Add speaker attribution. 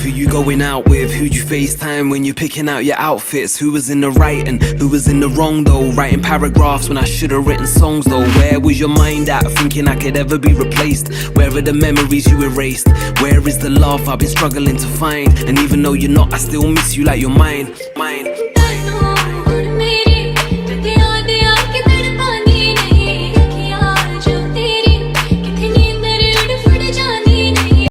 Speaker 1: Who you going out with? Who'd you FaceTime when you're picking out your outfits? Who was in the right and who was in the wrong though? Writing paragraphs when I should've written songs though. Where was your mind at, thinking I could ever be replaced? Where are the memories you erased? Where is the love I've been struggling to find? And even though you're not, I still miss you like you're mine.